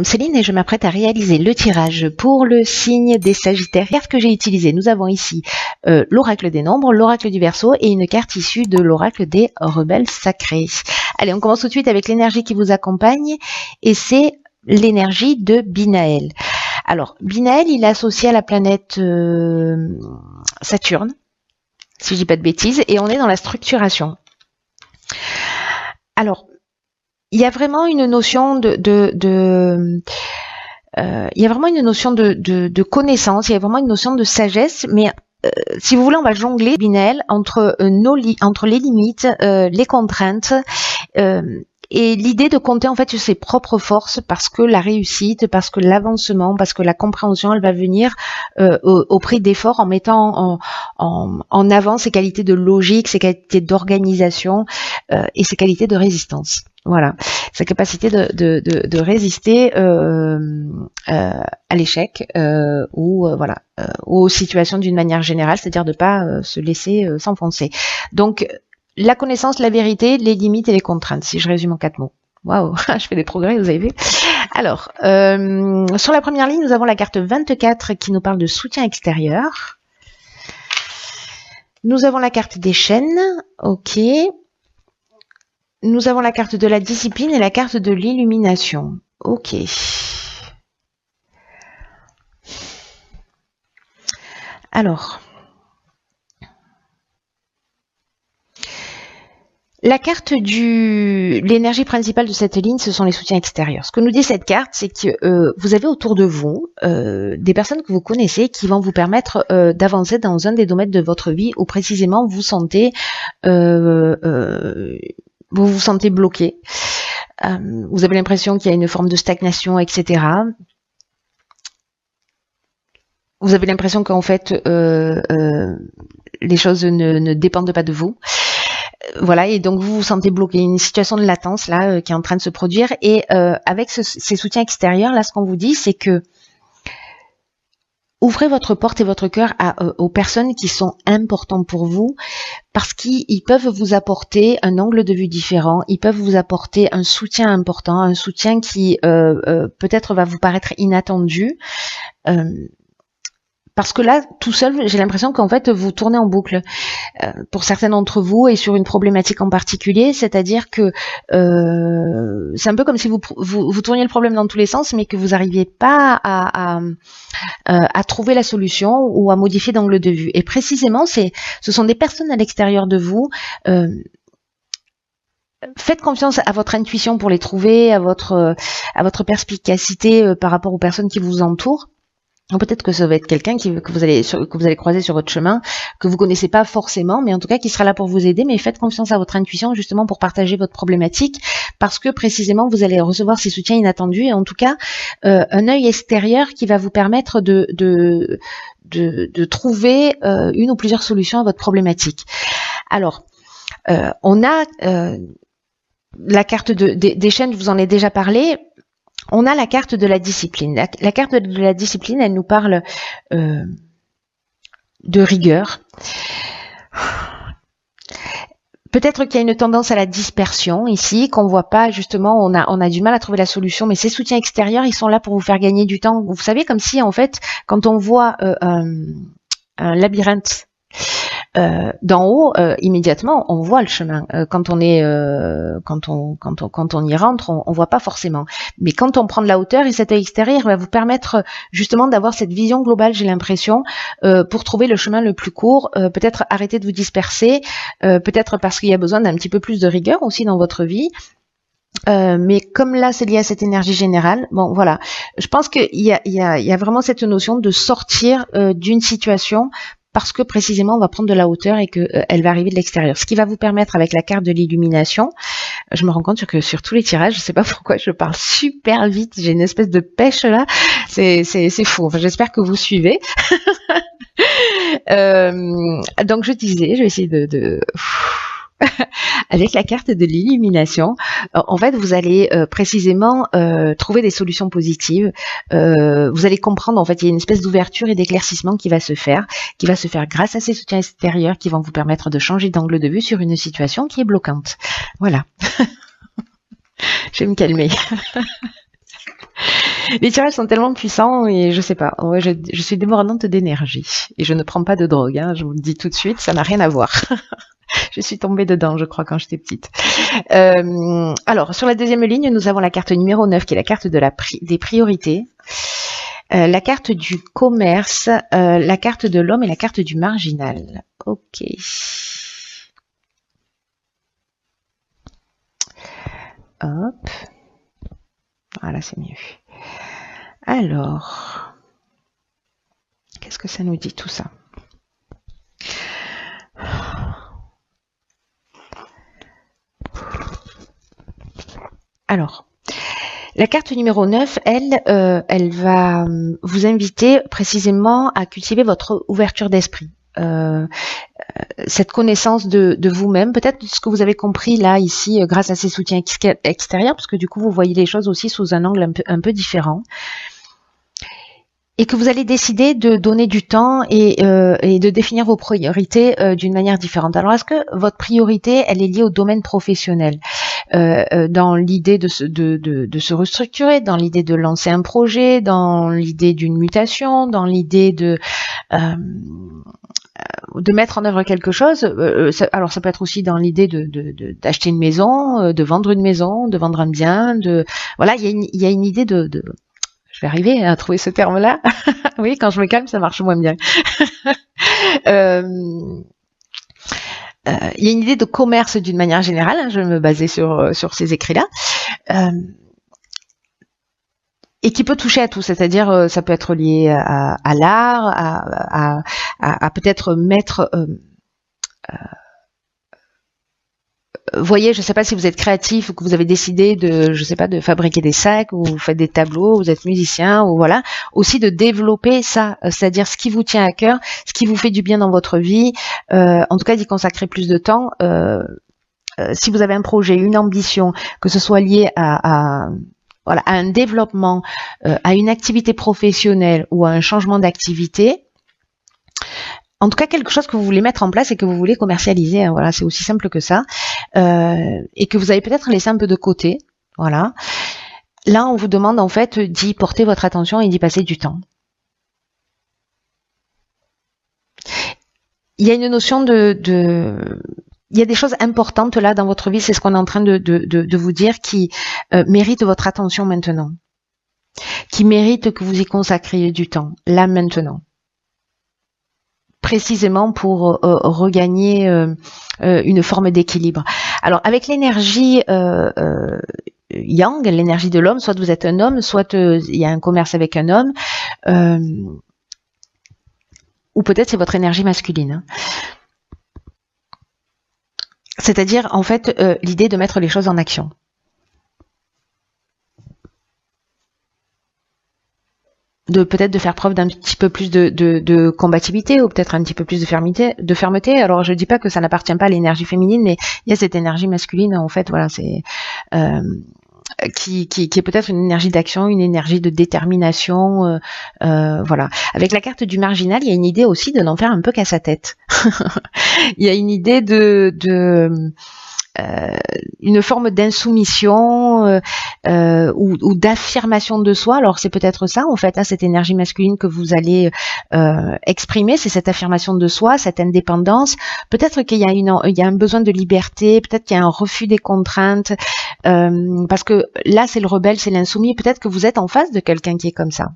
Céline et je m'apprête à réaliser le tirage pour le signe des Sagittaires. Carte que j'ai utilisée, nous avons ici l'oracle des nombres, l'oracle du Verseau et une carte issue de l'oracle des rebelles sacrés. Allez, on commence tout de suite avec l'énergie qui vous accompagne et c'est l'énergie de Binaël. Alors, Binaël, il est associé à la planète Saturne, si je dis pas de bêtises, et on est dans la structuration. Alors, il y a vraiment une notion de connaissance, il y a vraiment une notion de sagesse, mais si vous voulez, on va jongler, Binaël, entre les limites, les contraintes, et l'idée de compter en fait sur ses propres forces, parce que la réussite, parce que l'avancement, parce que la compréhension, elle va venir au prix d'efforts, en mettant en avant ses qualités de logique, ses qualités d'organisation et ses qualités de résistance. Voilà, sa capacité de résister à l'échec ou voilà aux situations d'une manière générale, c'est-à-dire de pas se laisser s'enfoncer. Donc la connaissance, la vérité, les limites et les contraintes, si je résume en 4 mots. Waouh, je fais des progrès, vous avez vu. Alors, sur la première ligne, nous avons la carte 24 qui nous parle de soutien extérieur. Nous avons la carte des chaînes, ok. Nous avons la carte de la discipline et la carte de l'illumination. Ok. Alors, la carte l'énergie principale de cette ligne, ce sont les soutiens extérieurs. Ce que nous dit cette carte, c'est que vous avez autour de vous des personnes que vous connaissez qui vont vous permettre d'avancer dans un des domaines de votre vie où précisément vous vous sentez bloqué. Vous avez l'impression qu'il y a une forme de stagnation, etc. Vous avez l'impression qu'en fait, les choses ne dépendent pas de vous. Voilà, et donc vous vous sentez bloqué, une situation de latence là qui est en train de se produire. Et avec ces soutiens extérieurs, là, ce qu'on vous dit, c'est que ouvrez votre porte et votre cœur aux personnes qui sont importantes pour vous, parce qu'ils peuvent vous apporter un angle de vue différent, ils peuvent vous apporter un soutien important, un soutien qui peut-être va vous paraître inattendu. Parce que là, tout seul, j'ai l'impression qu'en fait, vous tournez en boucle pour certains d'entre vous et sur une problématique en particulier, c'est-à-dire que c'est un peu comme si vous tourniez le problème dans tous les sens, mais que vous n'arriviez pas à trouver la solution ou à modifier d'angle de vue. Et précisément, ce sont des personnes à l'extérieur de vous. Faites confiance à votre intuition pour les trouver, à votre perspicacité par rapport aux personnes qui vous entourent. Peut-être que ça va être quelqu'un que vous allez croiser sur votre chemin, que vous connaissez pas forcément, mais en tout cas qui sera là pour vous aider. Mais faites confiance à votre intuition justement pour partager votre problématique, parce que précisément vous allez recevoir ces soutiens inattendus et en tout cas un œil extérieur qui va vous permettre de trouver une ou plusieurs solutions à votre problématique. Alors, on a la carte des chaînes, je vous en ai déjà parlé. On a la carte de la discipline. La carte de la discipline, elle nous parle de rigueur. Peut-être qu'il y a une tendance à la dispersion ici, qu'on voit pas justement, on a du mal à trouver la solution, mais ces soutiens extérieurs, ils sont là pour vous faire gagner du temps. Vous savez, comme si en fait, quand on voit un labyrinthe d'en haut, immédiatement, on voit le chemin. Quand on y rentre, on voit pas forcément. Mais quand on prend de la hauteur, et cet œil extérieur va vous permettre justement d'avoir cette vision globale, j'ai l'impression, pour trouver le chemin le plus court. Peut-être arrêter de vous disperser, peut-être parce qu'il y a besoin d'un petit peu plus de rigueur aussi dans votre vie. Mais comme là c'est lié à cette énergie générale, bon voilà, je pense qu'il y a vraiment cette notion de sortir d'une situation, parce que précisément on va prendre de la hauteur et qu'elle va arriver de l'extérieur. Ce qui va vous permettre avec la carte de l'illumination, je me rends compte que sur tous les tirages, je sais pas pourquoi je parle super vite, j'ai une espèce de pêche là, c'est fou, enfin, j'espère que vous suivez. Donc je disais, je vais essayer de avec la carte de l'illumination, en fait, vous allez précisément trouver des solutions positives. Vous allez comprendre, en fait, il y a une espèce d'ouverture et d'éclaircissement qui va se faire grâce à ces soutiens extérieurs qui vont vous permettre de changer d'angle de vue sur une situation qui est bloquante. Voilà. Je vais me calmer. Les tirages sont tellement puissants et je sais pas. Ouais, je suis débordante d'énergie et je ne prends pas de drogue. Hein, je vous le dis tout de suite, ça n'a rien à voir. Je suis tombée dedans, je crois, quand j'étais petite. Alors, sur la deuxième ligne, nous avons la carte numéro 9, qui est la carte de des priorités. La carte du commerce, la carte de l'homme et la carte du marginal. Ok. Hop. Voilà, c'est mieux. Alors, qu'est-ce que ça nous dit tout ça? Alors, la carte numéro 9, elle va vous inviter précisément à cultiver votre ouverture d'esprit. Cette connaissance de vous-même, peut-être ce que vous avez compris là, ici, grâce à ces soutiens extérieurs, parce que du coup, vous voyez les choses aussi sous un angle un peu différent. Et que vous allez décider de donner du temps et de définir vos priorités d'une manière différente. Alors, est-ce que votre priorité, elle est liée au domaine professionnel, dans l'idée de se restructurer, dans l'idée de lancer un projet, dans l'idée d'une mutation, dans l'idée de mettre en œuvre quelque chose. Alors, ça peut être aussi dans l'idée d'acheter une maison, de vendre une maison, de vendre un bien. Voilà, il y a une idée de je vais arriver à trouver ce terme-là. Oui, quand je me calme, ça marche moins bien. Il y a une idée de commerce d'une manière générale. Hein, je vais me baser sur ces écrits-là. Et qui peut toucher à tout, c'est-à-dire ça peut être lié à l'art, à peut-être mettre... voyez, je ne sais pas si vous êtes créatif ou que vous avez décidé de fabriquer des sacs ou vous faites des tableaux, vous êtes musicien ou voilà, aussi de développer ça, c'est-à-dire ce qui vous tient à cœur, ce qui vous fait du bien dans votre vie, en tout cas d'y consacrer plus de temps. Si vous avez un projet, une ambition, que ce soit lié à un développement, à une activité professionnelle ou à un changement d'activité, en tout cas quelque chose que vous voulez mettre en place et que vous voulez commercialiser, hein, voilà, c'est aussi simple que ça, et que vous avez peut-être laissé un peu de côté, voilà. Là, on vous demande en fait d'y porter votre attention et d'y passer du temps. Il y a une notion il y a des choses importantes là dans votre vie, c'est ce qu'on est en train de vous dire, qui méritent votre attention maintenant, qui méritent que vous y consacriez du temps, là maintenant. Précisément pour regagner une forme d'équilibre. Alors avec l'énergie yang, l'énergie de l'homme, soit vous êtes un homme, soit il y a un commerce avec un homme, ou peut-être c'est votre énergie masculine. C'est-à-dire en fait l'idée de mettre les choses en action. Peut-être de faire preuve d'un petit peu plus de combativité ou peut-être un petit peu plus de fermeté. Alors je dis pas que ça n'appartient pas à l'énergie féminine, mais il y a cette énergie masculine en fait, voilà, c'est qui est peut-être une énergie d'action, une énergie de détermination, voilà. Avec la carte du marginal, il y a une idée aussi de n'en faire un peu qu'à sa tête. Il y a une idée une forme d'insoumission ou d'affirmation de soi. Alors c'est peut-être ça en fait, hein, cette énergie masculine que vous allez exprimer, c'est cette affirmation de soi, cette indépendance. Peut-être qu'il y a un besoin de liberté, peut-être qu'il y a un refus des contraintes, parce que là c'est le rebelle, c'est l'insoumis. Peut-être que vous êtes en face de quelqu'un qui est comme ça.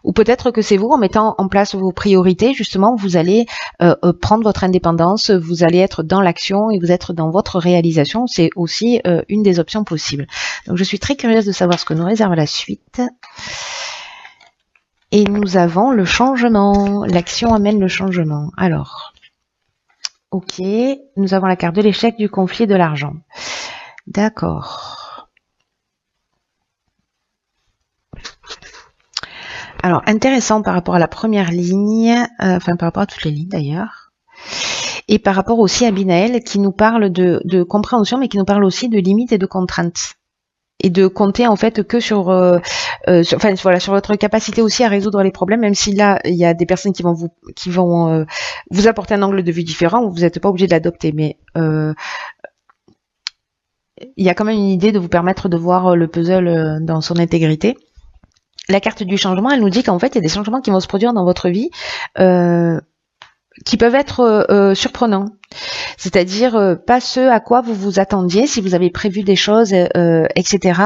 Ou peut-être que c'est vous, en mettant en place vos priorités, justement, vous allez prendre votre indépendance, vous allez être dans l'action et vous être dans votre réalisation. C'est aussi une des options possibles. Donc, je suis très curieuse de savoir ce que nous réserve la suite. Et nous avons le changement. L'action amène le changement. Alors, ok, nous avons la carte de l'échec, du conflit et de l'argent. D'accord. Alors, intéressant par rapport à la première ligne, enfin par rapport à toutes les lignes d'ailleurs, et par rapport aussi à Binaël qui nous parle de compréhension, mais qui nous parle aussi de limites et de contraintes. Et de compter en fait que sur votre capacité aussi à résoudre les problèmes, même si là il y a des personnes qui vont vous apporter un angle de vue différent, vous n'êtes pas obligé de l'adopter, mais il y a quand même une idée de vous permettre de voir le puzzle dans son intégrité. la carte du changement, elle nous dit qu'en fait, il y a des changements qui vont se produire dans votre vie qui peuvent être surprenants. C'est-à-dire pas ce à quoi vous vous attendiez, si vous avez prévu des choses, etc.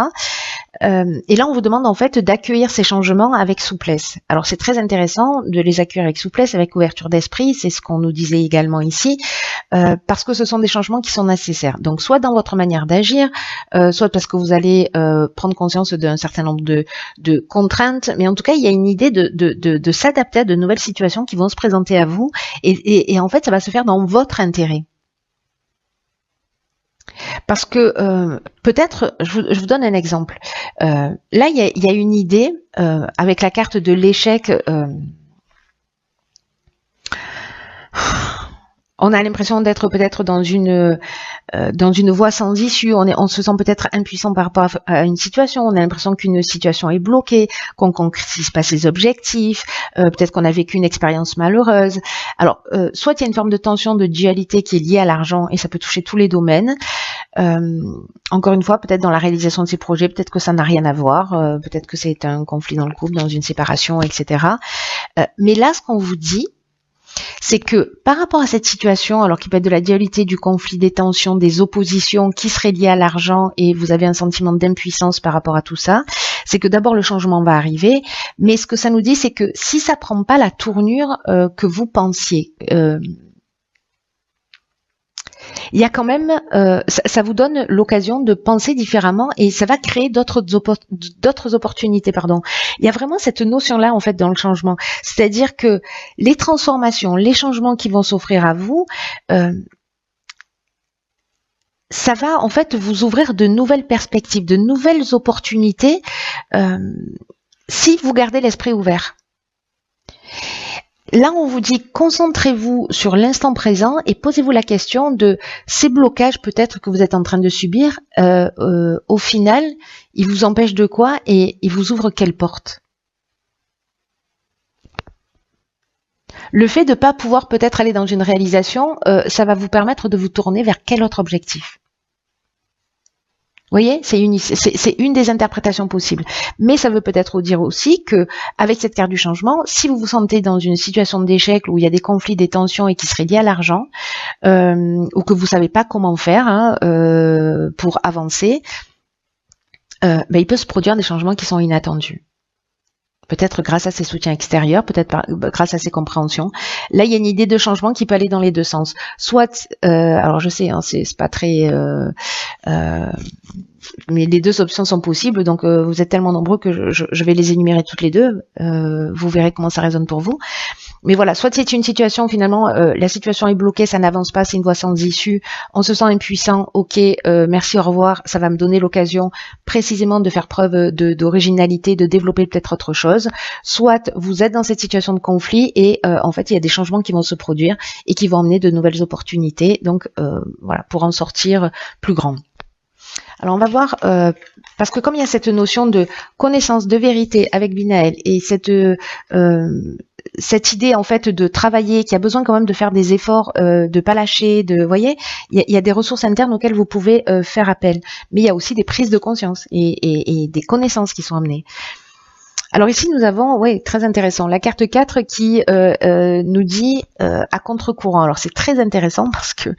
Et là, on vous demande en fait d'accueillir ces changements avec souplesse. Alors, c'est très intéressant de les accueillir avec souplesse, avec ouverture d'esprit. C'est ce qu'on nous disait également ici, parce que ce sont des changements qui sont nécessaires. Donc, soit dans votre manière d'agir, soit parce que vous allez prendre conscience d'un certain nombre de contraintes. Mais en tout cas, il y a une idée de s'adapter à de nouvelles situations qui vont se présenter à vous. Et en fait, ça va se faire dans votre intérêt. Parce que peut-être, je vous donne un exemple. Là, il y a une idée avec la carte de l'échec. On a l'impression d'être peut-être dans une voie sans issue. On se sent peut-être impuissant par rapport à une situation. On a l'impression qu'une situation est bloquée, qu'on concrétise pas ses objectifs. Peut-être qu'on a vécu une expérience malheureuse. Alors, soit il y a une forme de tension, de dualité qui est liée à l'argent et ça peut toucher tous les domaines. Encore une fois, peut-être dans la réalisation de ces projets, peut-être que ça n'a rien à voir. Peut-être que c'est un conflit dans le couple, dans une séparation, etc. Mais là, ce qu'on vous dit, c'est que par rapport à cette situation, alors qu'il peut être de la dualité, du conflit, des tensions, des oppositions qui seraient liées à l'argent et vous avez un sentiment d'impuissance par rapport à tout ça, c'est que d'abord le changement va arriver, mais ce que ça nous dit, c'est que si ça prend pas la tournure que vous pensiez, il y a quand même, ça vous donne l'occasion de penser différemment et ça va créer d'autres opportunités, pardon. Il y a vraiment cette notion-là en fait dans le changement, c'est-à-dire que les transformations, les changements qui vont s'offrir à vous, ça va en fait vous ouvrir de nouvelles perspectives, de nouvelles opportunités, si vous gardez l'esprit ouvert. Là, on vous dit concentrez-vous sur l'instant présent et posez-vous la question de ces blocages peut-être que vous êtes en train de subir. Au final, ils vous empêchent de quoi et ils vous ouvrent quelle porte? Le fait de ne pas pouvoir peut-être aller dans une réalisation, ça va vous permettre de vous tourner vers quel autre objectif? Vous voyez, c'est une des interprétations possibles. Mais ça veut peut-être dire aussi que, avec cette carte du changement, si vous vous sentez dans une situation d'échec où il y a des conflits, des tensions et qui seraient liés à l'argent, ou que vous savez pas comment faire pour avancer, il peut se produire des changements qui sont inattendus. Peut-être grâce à ces soutiens extérieurs, peut-être grâce à ces compréhensions. Là, il y a une idée de changement qui peut aller dans les deux sens. Soit, alors je sais, c'est pas très, mais les deux options sont possibles. Donc, vous êtes tellement nombreux que je vais les énumérer toutes les deux. Vous verrez comment ça résonne pour vous. Mais voilà, soit c'est une situation finalement, la situation est bloquée, ça n'avance pas, c'est une voie sans issue, on se sent impuissant, ok, merci, au revoir, ça va me donner l'occasion précisément de faire preuve d'originalité, de développer peut-être autre chose. Soit vous êtes dans cette situation de conflit et en fait il y a des changements qui vont se produire et qui vont emmener de nouvelles opportunités, donc voilà, pour en sortir plus grand. Alors on va voir, parce que comme il y a cette notion de connaissance, de vérité avec Binaël et cette idée en fait de travailler, qui a besoin quand même de faire des efforts, de pas lâcher, vous voyez, il y a des ressources internes auxquelles vous pouvez faire appel, mais il y a aussi des prises de conscience et des connaissances qui sont amenées. Alors ici nous avons, oui, très intéressant, la carte 4 qui nous dit à contre-courant. Alors c'est très intéressant parce que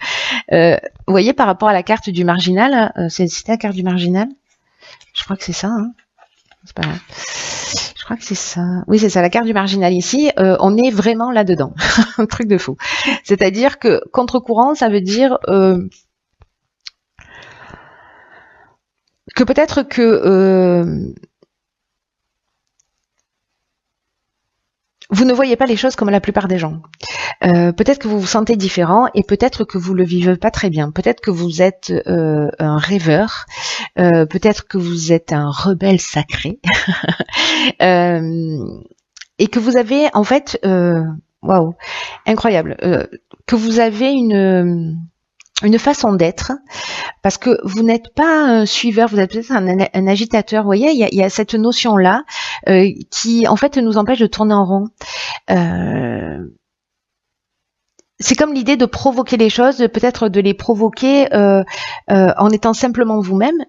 vous voyez par rapport à la carte du marginal, c'était la carte du marginal, je crois que c'est ça, hein, c'est pas grave. Je crois que c'est ça. Oui, c'est ça, la carte du marginal ici. On est vraiment là-dedans. Un truc de fou. C'est-à-dire que contre-courant, ça veut dire que peut-être que vous ne voyez pas les choses comme la plupart des gens. Peut-être que vous vous sentez différent et peut-être que vous le vivez pas très bien. Peut-être que vous êtes un rêveur. Peut-être que vous êtes un rebelle sacré. Et que vous avez en fait, waouh, incroyable, que vous avez une façon d'être, parce que vous n'êtes pas un suiveur, vous êtes peut-être un agitateur. Vous voyez, il y a cette notion-là qui, en fait, nous empêche de tourner en rond. C'est comme l'idée de provoquer les choses, peut-être de les provoquer en étant simplement vous-même.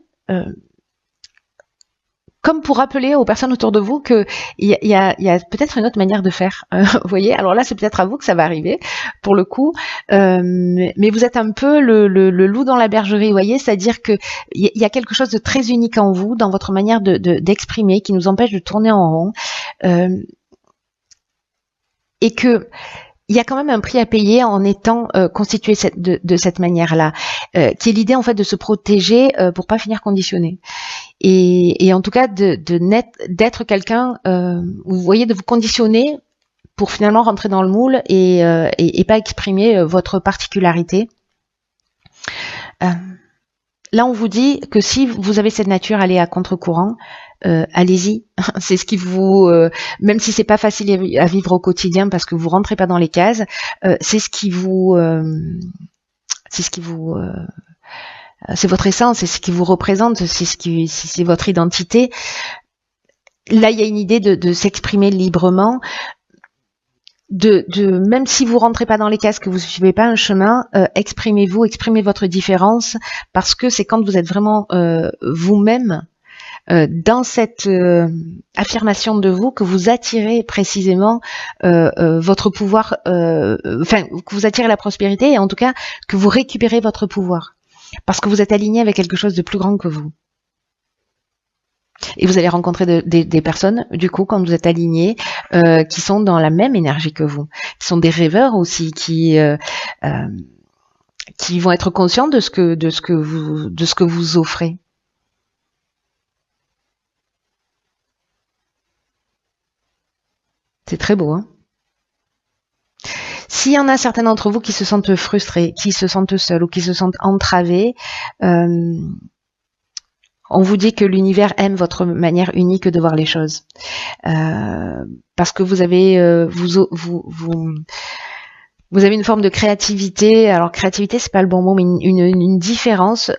comme pour rappeler aux personnes autour de vous que il y a peut-être une autre manière de faire. Vous voyez, alors là, c'est peut-être à vous que ça va arriver, pour le coup. Mais vous êtes un peu le loup dans la bergerie, vous voyez, c'est-à-dire que il y a quelque chose de très unique en vous, dans votre manière d'exprimer, qui nous empêche de tourner en rond, et que il y a quand même un prix à payer en étant constitué de cette manière-là, qui est l'idée en fait de se protéger pour pas finir conditionné. Et en tout cas d'être quelqu'un, vous voyez, de vous conditionner pour finalement rentrer dans le moule et pas exprimer votre particularité. Là, on vous dit que si vous avez cette nature, allez à contre-courant, allez-y. C'est ce qui vous, même si c'est pas facile à vivre au quotidien parce que vous rentrez pas dans les cases, c'est ce qui vous, c'est votre essence, c'est ce qui vous représente, c'est votre identité. Là, il y a une idée de s'exprimer librement. Même si vous rentrez pas dans les cases, que vous suivez pas un chemin, exprimez-vous, exprimez votre différence, parce que c'est quand vous êtes vraiment vous-même dans cette affirmation de vous que vous attirez précisément votre pouvoir, que vous attirez la prospérité, et en tout cas que vous récupérez votre pouvoir, parce que vous êtes aligné avec quelque chose de plus grand que vous. Et vous allez rencontrer des personnes, du coup, quand vous êtes alignés, qui sont dans la même énergie que vous, qui sont des rêveurs aussi, qui vont être conscients de ce que vous offrez. C'est très beau, hein? S'il y en a certains d'entre vous qui se sentent frustrés, qui se sentent seuls ou qui se sentent entravés, on vous dit que l'univers aime votre manière unique de voir les choses, parce que vous avez vous avez une forme de créativité. Alors créativité, c'est pas le bon mot, mais une différence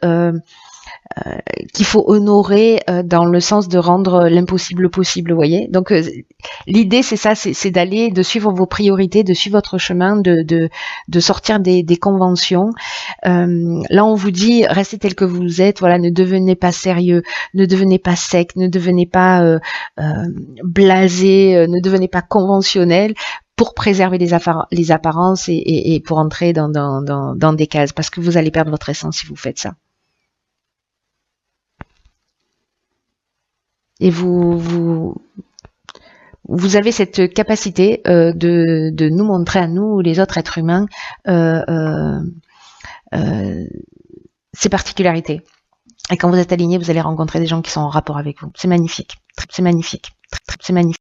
qu'il faut honorer dans le sens de rendre l'impossible possible, vous voyez. Donc l'idée c'est ça, c'est d'aller, de suivre vos priorités, de suivre votre chemin, de sortir des conventions. Là on vous dit restez tel que vous êtes, voilà, ne devenez pas sérieux, ne devenez pas sec, ne devenez pas blasé, ne devenez pas conventionnel, pour préserver les apparences et pour entrer dans des cases, parce que vous allez perdre votre essence si vous faites ça. Et vous avez cette capacité de nous montrer à nous, les autres êtres humains, ces particularités. Et quand vous êtes aligné, vous allez rencontrer des gens qui sont en rapport avec vous. C'est magnifique. C'est magnifique. C'est magnifique.